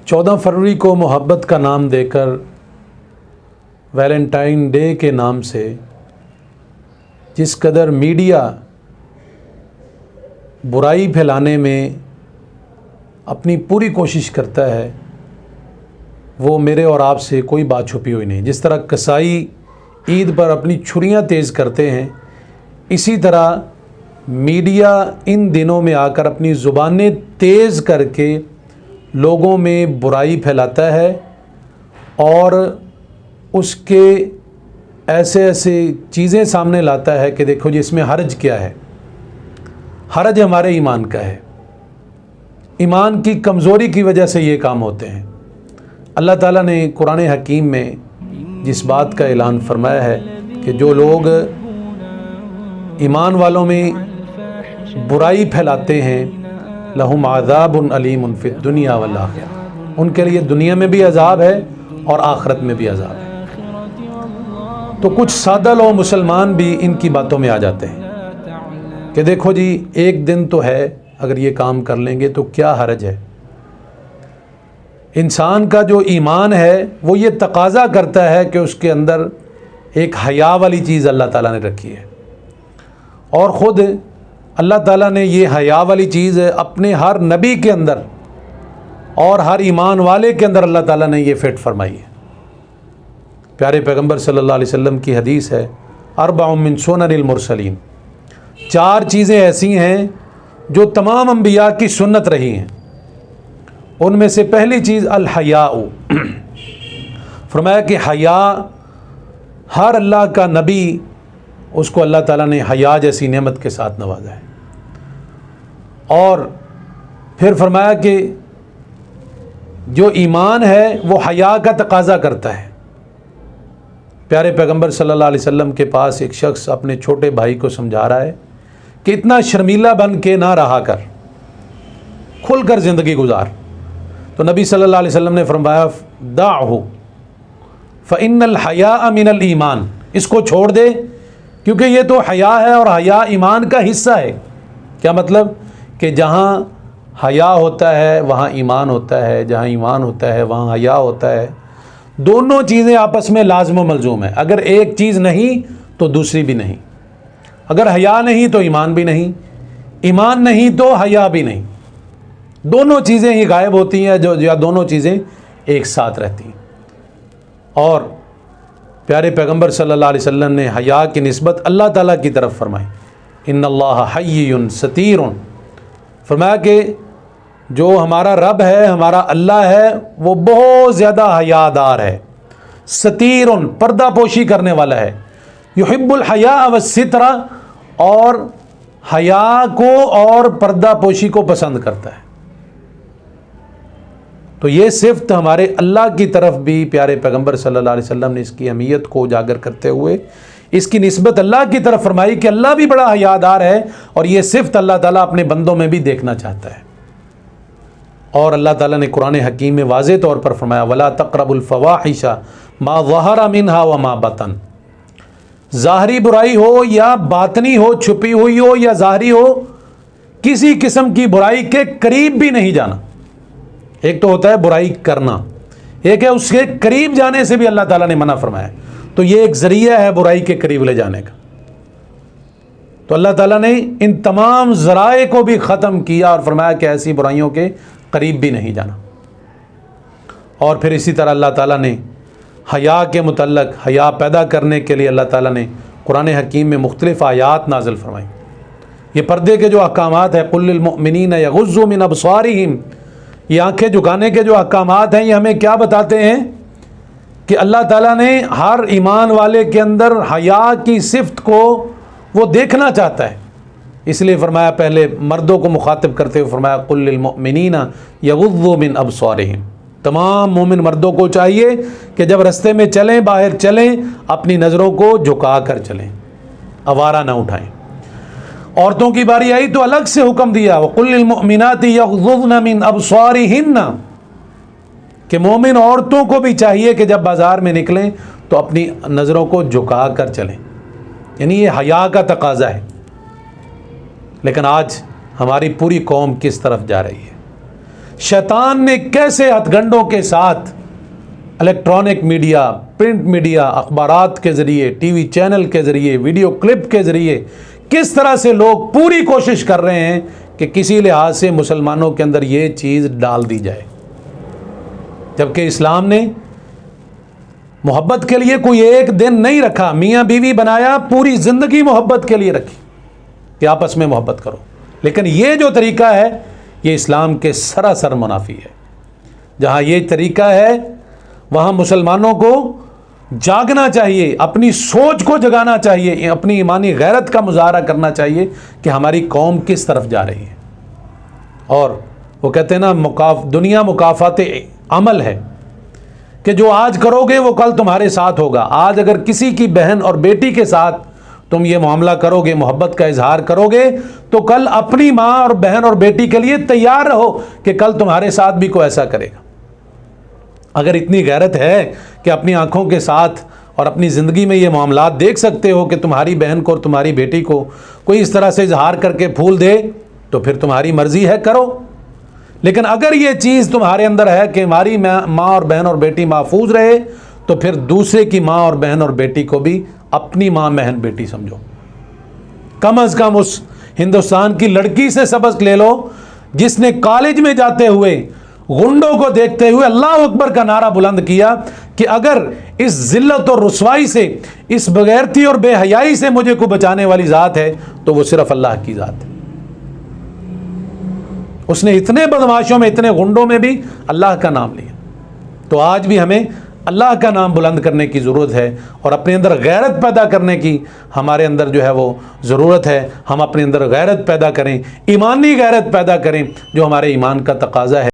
14 फरवरी को मोहब्बत का नाम देकर वैलेंटाइन डे के नाम से जिस कदर मीडिया बुराई फैलाने में अपनी पूरी कोशिश करता है, वो मेरे और आपसे कोई बात छुपी हुई नहीं। जिस तरह कसाई ईद पर अपनी छुरियां तेज़ करते हैं, इसी तरह मीडिया इन दिनों में आकर अपनी ज़ुबानें तेज़ करके लोगों में बुराई फैलाता है और उसके ऐसे ऐसे चीज़ें सामने लाता है कि देखो जी इसमें हर्ज क्या है। हर्ज हमारे ईमान का है। ईमान की कमज़ोरी की वजह से ये काम होते हैं। अल्लाह ताला ने कुरान हकीम में जिस बात का ऐलान फरमाया है कि जो लोग ईमान वालों में बुराई फैलाते हैं, लहुम आज़ाबुन अलीमुन फिद दुनिया वल आखिरह, उनके लिए दुनिया में भी अज़ाब है और आखिरत में भी अज़ाब है। तो कुछ सादा लोग मुसलमान भी इनकी बातों में आ जाते हैं कि देखो जी एक दिन तो है, अगर ये काम कर लेंगे तो क्या हर्ज है। इंसान का जो ईमान है वो ये तकाज़ा करता है कि उसके अंदर एक हया वाली चीज़ अल्लाह ताला ने रखी है, और ख़ुद अल्लाह ताला ने ये हया वाली चीज़ अपने हर नबी के अंदर और हर ईमान वाले के अंदर अल्लाह ताला ने ये फिट फरमाई है। प्यारे पैगंबर सल्लल्लाहु अलैहि वसल्लम की हदीस है, अरबउम मिन सुननिल मुरसलीन, 4 चीज़ें ऐसी हैं जो तमाम अंबिया की सुन्नत रही हैं। उनमें से पहली चीज़ अल हयाउ, फरमाया कि हया हर अल्लाह का नबी, उसको अल्लाह ताला ने हया जैसी नेमत के साथ नवाजा है। और फिर फरमाया कि जो ईमान है वो हया का तकाज़ा करता है। प्यारे पैगंबर सल्लल्लाहु अलैहि वसल्लम के पास एक शख्स अपने छोटे भाई को समझा रहा है कि इतना शर्मीला बन के ना रहा कर, खुल कर ज़िंदगी गुजार। तो नबी सल्लल्लाहु अलैहि वसल्लम ने फरमाया दाहु फ़इन्नल हया मिनल ईमान, इसको छोड़ दे क्योंकि ये तो हया है और हया ईमान का हिस्सा है। क्या मतलब कि जहाँ हया होता है वहाँ ईमान होता है, जहाँ ईमान होता है वहाँ हया होता है। दोनों चीज़ें आपस में लाज़िम व मलज़ूम है। अगर एक चीज़ नहीं तो दूसरी भी नहीं। अगर हया नहीं तो ईमान भी नहीं, ईमान नहीं तो हया भी नहीं। दोनों चीज़ें ही गायब होती हैं, जो या दोनों चीज़ें एक साथ रहती हैं। और प्यारे पैगंबर सल्लल्लाहु अलैहि वसल्लम ने हया की निस्बत अल्लाह ताला की तरफ फरमाई, इन्नल्लाह हय्युन सतीरुन, फरमाया कि जो हमारा रब है, हमारा अल्लाह है, वो बहुत ज़्यादा हयादार है। सतीरुन, पर्दा पोशी करने वाला है। युहिब्बुल हया व सितरा, और हया को और पर्दा पोशी को पसंद करता है। तो ये सिफ्त हमारे अल्लाह की तरफ भी प्यारे पैगंबर सल्लल्लाहु अलैहि वसल्लम ने इसकी अहमियत को उजागर करते हुए इसकी निस्बत अल्लाह की तरफ फरमाई कि अल्लाह भी बड़ा हयादार है, और ये सिफ्त अल्लाह ताला अपने बंदों में भी देखना चाहता है। और अल्लाह ताला ने कुरान हकीम में वाज़े तौर पर फरमाया, वला तक़रबुल फ़वाहिशा मा ज़हरा मिन्हा व मा बतन, ज़ाहरी बुराई हो या बातनी हो, छुपी हुई हो या ज़ाहरी हो, किसी किस्म की बुराई के करीब भी नहीं जाना। एक तो होता है बुराई करना, एक है उसके करीब जाने से भी अल्लाह ताला ने मना फरमाया। तो ये एक ज़रिया है बुराई के करीब ले जाने का। तो अल्लाह ताला ने इन तमाम ज़राए को भी ख़त्म किया और फरमाया कि ऐसी बुराइयों के करीब भी नहीं जाना। और फिर इसी तरह अल्लाह ताला ने हया के मुतल्लक़, हया पैदा करने के लिए अल्लाह ताला ने कुरान हकीम में मुख्तलिफ़ आयात नाज़िल फरमाई। ये पर्दे के जो अहकामात है, कुल लिल मुअमिनीना यग़ुज़्ज़ू मिन अबसारिहिम, ये आंखें झुकाने के जो अहकामात हैं, ये हमें क्या बताते हैं कि अल्लाह ताला ने हर ईमान वाले के अंदर हया की सिफ्त को वो देखना चाहता है। इसलिए फरमाया, पहले मर्दों को मुखातिब करते हुए फरमाया कुल लिल मुअमिनीना यग़ुज़्ज़ू मिन अबसारिहिम, तमाम मोमिन मर्दों को चाहिए कि जब रास्ते में चलें, बाहर चलें, अपनी नज़रों को झुका कर चलें, आवारा ना उठाएं। औरतों की बारी आई तो अलग से हुक्म दिया, वक़ुल लिल मुअमिनाति यग़ुज़्ज़ुन मिन अबसारिहिन्ना, कि मोमिन औरतों को भी चाहिए कि जब बाज़ार में निकलें तो अपनी नज़रों को झुका कर चलें। यानी ये हया का तकाज़ा है। लेकिन आज हमारी पूरी कौम किस तरफ जा रही है? शैतान ने कैसे हथगंडों के साथ इलेक्ट्रॉनिक मीडिया, प्रिंट मीडिया, अखबारात के ज़रिए, टीवी चैनल के ज़रिए, वीडियो क्लिप के ज़रिए किस तरह से लोग पूरी कोशिश कर रहे हैं कि किसी लिहाज से मुसलमानों के अंदर ये चीज़ डाल दी जाए, जबकि इस्लाम ने मोहब्बत के लिए कोई एक दिन नहीं रखा, मियाँ बीवी बनाया, पूरी ज़िंदगी मोहब्बत के लिए रखी कि आपस में मोहब्बत करो। लेकिन ये जो तरीका है ये इस्लाम के सरासर मुनाफी है। जहाँ ये तरीका है वहाँ मुसलमानों को जागना चाहिए, अपनी सोच को जगाना चाहिए, अपनी ईमानी गैरत का मुजाहरा करना चाहिए कि हमारी कौम किस तरफ जा रही है। और वो कहते हैं ना, दुनिया मुकाफात अमल है कि जो आज करोगे वो कल तुम्हारे साथ होगा। आज अगर किसी की बहन और बेटी के साथ तुम ये मामला करोगे, मोहब्बत का इजहार करोगे, तो कल अपनी माँ और बहन और बेटी के लिए तैयार रहो कि कल तुम्हारे साथ भी कोई ऐसा करेगा। अगर इतनी गैरत है कि अपनी आंखों के साथ और अपनी ज़िंदगी में ये मामलात देख सकते हो कि तुम्हारी बहन को और तुम्हारी बेटी को कोई इस तरह से इजहार करके फूल दे, तो फिर तुम्हारी मर्ज़ी है, करो। लेकिन अगर ये चीज़ तुम्हारे अंदर है कि हमारी माँ और बहन और बेटी महफूज रहे, तो फिर दूसरे की माँ और बहन और बेटी को भी अपनी माँ बहन बेटी समझो। कम अज़ कम उस हिंदुस्तान की लड़की से सबक ले लो जिसने कॉलेज में जाते हुए गुंडों को देखते हुए अल्लाह अकबर का नारा बुलंद किया कि अगर इस जिल्लत और रुसवाई से, इस बगैरती और बेहयाई से मुझे को बचाने वाली ज़ात है तो वो सिर्फ अल्लाह की ज़ात है। उसने इतने बदमाशों में, इतने गुंडों में भी अल्लाह का नाम लिया। तो आज भी हमें अल्लाह का नाम बुलंद करने की ज़रूरत है और अपने अंदर गैरत पैदा करने की हमारे अंदर जो है वो ज़रूरत है। हम अपने अंदर गैरत पैदा करें, ईमानी गैरत पैदा करें जो हमारे ईमान का तकाज़ा है।